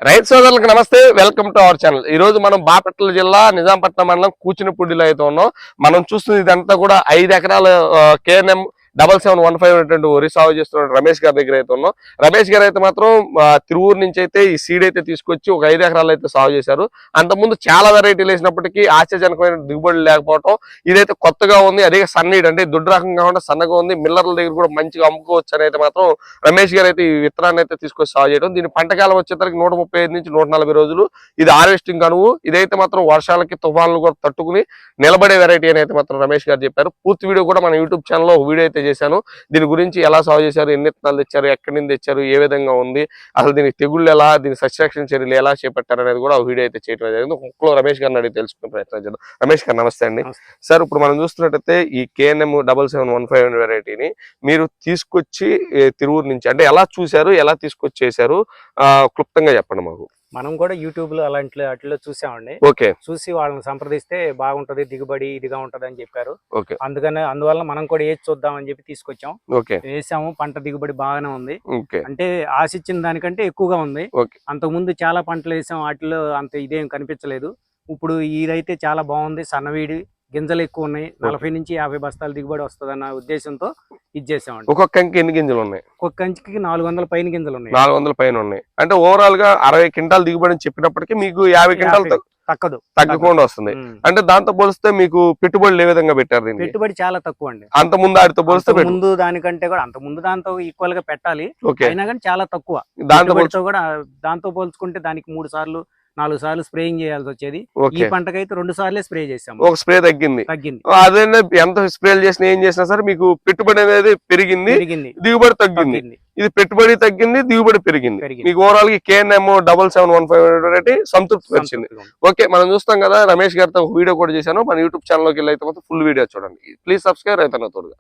రైతు సోదరులకు నమస్తే, వెల్కమ్ టు అవర్ ఛానల్. ఈ రోజు మనం బాపట్ల జిల్లా నిజాంపట్నం మండలం కూచినపూడిలో అయితే ఉన్నాం. మనం చూస్తుంది ఇదంతా కూడా 5 ఎకరాల KNM 7715 అనేటువంటి వరి సాగు చేస్తున్న రమేష్ గారి దగ్గర అయితే ఉన్నాం. రమేష్ గారు అయితే మాత్రం తిరువూరు నుంచి అయితే ఈ సీడ్ అయితే తీసుకొచ్చి ఒక 5 ఎకరాలు అయితే సాగు చేశారు. అంతకుముందు చాలా వెరైటీలు వేసినప్పటికీ ఆశ్చర్యజనకమైన దిగుబడులు లేకపోవడం, ఇదైతే కొత్తగా ఉంది. అదే సన్నీడ్ అంటే దొడ్డు రకం కాకుండా సన్నగా ఉంది. మిల్లర్ల దగ్గర కూడా మంచిగా అమ్ముకోవచ్చు అని అయితే మాత్రం రమేష్ గారు అయితే ఈ విత్తనాన్ని అయితే తీసుకొచ్చి సాగు చేయడం. దీని పంటకాలం వచ్చేసరికి 135 నుంచి 140 రోజులు. ఇది హార్వెస్టింగ్ అనువు. ఇదైతే మాత్రం వర్షాలకి తుఫాన్లు కూడా తట్టుకుని నిలబడే వెరైటీ అని అయితే మాత్రం రమేష్ గారు చెప్పారు. పూర్తి వీడియో కూడా మన యూట్యూబ్ ఛానల్లో ఒక వీడియో అయితే చేశాను. దీని గురించి ఎలా సాగు చేశారు, ఎన్ని విత్తనాలు తెచ్చారు, ఎక్కడి నుంచి తెచ్చారు, ఏ విధంగా ఉంది, అసలు దీనికి తెగుళ్ళు ఎలా, దీని సస్యరక్షణ చర్యలు ఎలా చేపట్టారు అనేది కూడా ఒక వీడియో అయితే చేయడం జరిగింది. ఒక్కలో రమేష్ గారిని అడిగి తెలుసుకునే ప్రయత్నం చేద్దాం. రమేష్ గారు నమస్తే అండి. సార్, ఇప్పుడు మనం చూస్తున్నట్టయితే ఈ KNM 7715 వెరైటీని మీరు తీసుకొచ్చి తిరువూరు నుంచి అంటే ఎలా చూశారు, ఎలా తీసుకొచ్చి చేశారు, క్లుప్తంగా చెప్పండి మాకు. మనం కూడా యూట్యూబ్ లో అలాంటి వాటిలో చూసామండి. ఓకే. చూసి వాళ్ళని సంప్రదిస్తే బాగుంటది, దిగుబడి ఇదిగా ఉంటది అని చెప్పారు. ఓకే. అందువల్ల మనం కూడా వేసి చూద్దాం అని చెప్పి తీసుకొచ్చాం. ఓకే. వేసాము, పంట దిగుబడి బాగానే ఉంది. ఓకే. అంటే ఆశించిన దానికంటే ఎక్కువగా ఉంది. ఓకే. అంతకు ముందు చాలా పంటలు వేసాం, వాటిలో అంత ఇదేం కనిపించలేదు. ఇప్పుడు ఇదైతే చాలా బాగుంది. సన్నవీడి గింజలు ఎక్కువ ఉన్నాయి. 40 నుంచి 50 బస్తాలు దిగుబడి వస్తుందన్న ఉద్దేశంతో ఇది చేసామండి. ఒక్కొక్క కంకి ఎన్ని గింజలు ఉన్నాయి? ఒక్కొక్క కంచికి 400 పైన గింజలు ఉన్నాయి. 400 పైన ఉన్నాయి. అంటే ఓవరాల్ గా 60 క్వింటాల్ దిగుబడి అని చెప్పినప్పటికీ మీకు 50 క్వింటాల్ తగ్గకుండా వస్తుంది. అంటే దాంతో పోలిస్తే మీకు పెట్టుబడులు ఏ విధంగా పెట్టారు? దీనికి పెట్టుబడి చాలా తక్కువ అండి. అంత ముందు ఆడితో పోలిస్తే ముందు దానికంటే కూడా దాంతో ఈక్వల్ గా పెట్టాలి. అయినా కానీ చాలా తక్కువ. దాంతో పోల్చుకుంటే దానికి 3 సార్లు 4 సార్లు స్ప్రేయింగ్ చేయాల్సి వచ్చేది. ఈ పంటకైతే 2 సార్లే స్ప్రే చేసాము. ఒక స్ప్రే తగ్గింది. అదే ఎంత స్ప్రేలు చేసినా ఏం చేసినా సరే మీకు పెట్టుబడి అనేది పెరిగింది, దిగుబడి తగ్గింది. ఇది పెట్టుబడి తగ్గింది, దిగుబడి పెరిగింది. మీకు ఓవరాల్ కి KNM 7715 సంతృప్తి వచ్చింది. ఓకే, మనం చూస్తాం కదా. రమేష్ గారితో వీడియో కూడా చేశాను. మన యూట్యూబ్ ఛానల్ లోకి వెళ్ళి అయితే ఫుల్ వీడియో చూడండి. ప్లీజ్ సబ్స్క్రైబ్ రైతన్న తోడుగా.